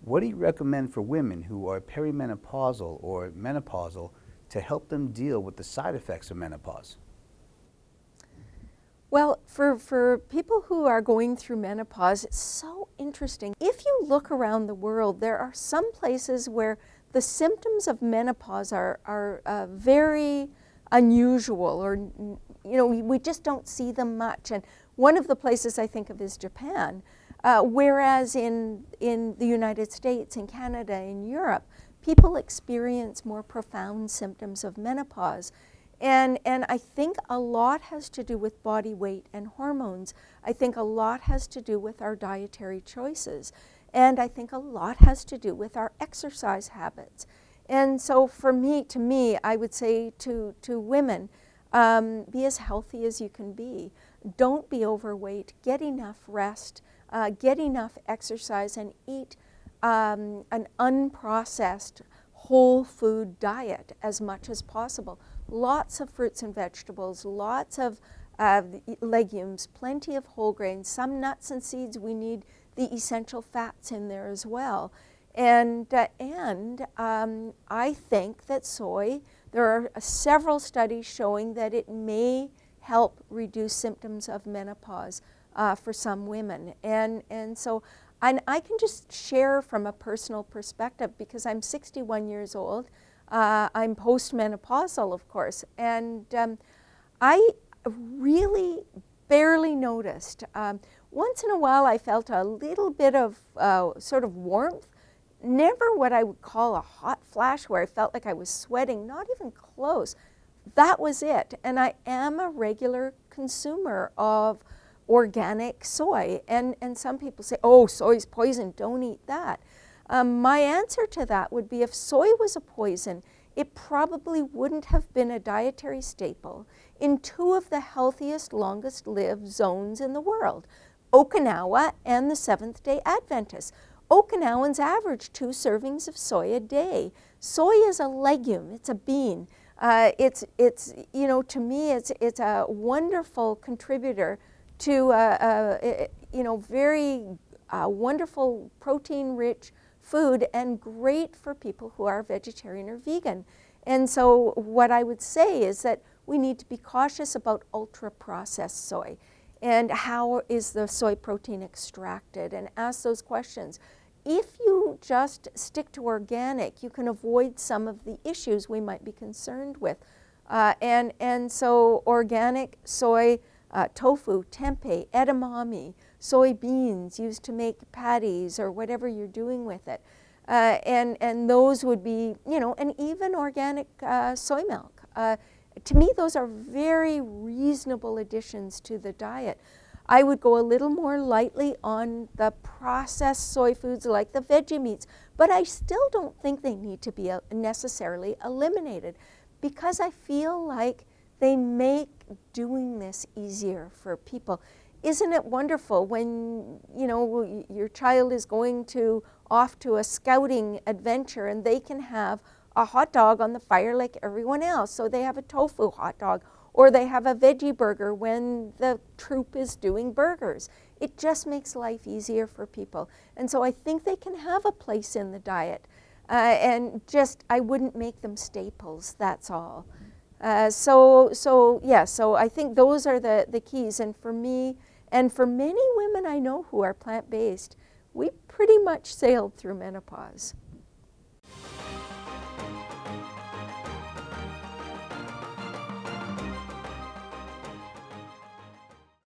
What do you recommend for women who are perimenopausal or menopausal to help them deal with the side effects of menopause? Well, for people who are going through menopause, it's so interesting. If you look around the world, there are some places where the symptoms of menopause are very unusual, or we just don't see them much. And one of the places I think of is Japan, whereas in the United States, in Canada, in Europe, people experience more profound symptoms of menopause. And I think a lot has to do with body weight and hormones. I think a lot has to do with our dietary choices. And I think a lot has to do with our exercise habits. And so to me, I would say to women, be as healthy as you can be. Don't be overweight. Get enough rest. Get enough exercise, and eat an unprocessed whole food diet as much as possible. Lots of fruits and vegetables, lots of legumes, plenty of whole grains, some nuts and seeds. We need the essential fats in there as well. And I think that soy, there are several studies showing that it may help reduce symptoms of menopause for some women. And so I can just share from a personal perspective, because I'm 61 years old. I'm postmenopausal, of course, and I really barely noticed. Once in a while I felt a little bit of sort of warmth, never what I would call a hot flash where I felt like I was sweating, not even close. That was it. And I am a regular consumer of organic soy. And some people say, oh, soy's poison, don't eat that. My answer to that would be, if soy was a poison, it probably wouldn't have been a dietary staple in two of the healthiest, longest lived zones in the world, Okinawa and the Seventh-day Adventists. Okinawans average 2 servings of soy a day. Soy is a legume, it's a bean. It's to me, it's a wonderful contributor to very wonderful protein-rich food, and great for people who are vegetarian or vegan. And so what I would say is that we need to be cautious about ultra-processed soy and how is the soy protein extracted, and ask those questions. If you just stick to organic, you can avoid some of the issues we might be concerned with. And so organic soy, tofu, tempeh, edamame, soybeans used to make patties or whatever you're doing with it. And those would be, and even organic soy milk. To me, those are very reasonable additions to the diet. I would go a little more lightly on the processed soy foods like the veggie meats, but I still don't think they need to be necessarily eliminated, because I feel like they make doing this easier for people. Isn't it wonderful when, your child is going off to a scouting adventure and they can have a hot dog on the fire like everyone else. So they have a tofu hot dog, or they have a veggie burger when the troop is doing burgers. It just makes life easier for people. And so I think they can have a place in the diet. And just, I wouldn't make them staples, that's all. So I think those are the keys. And for me, and for many women I know who are plant-based, we pretty much sailed through menopause.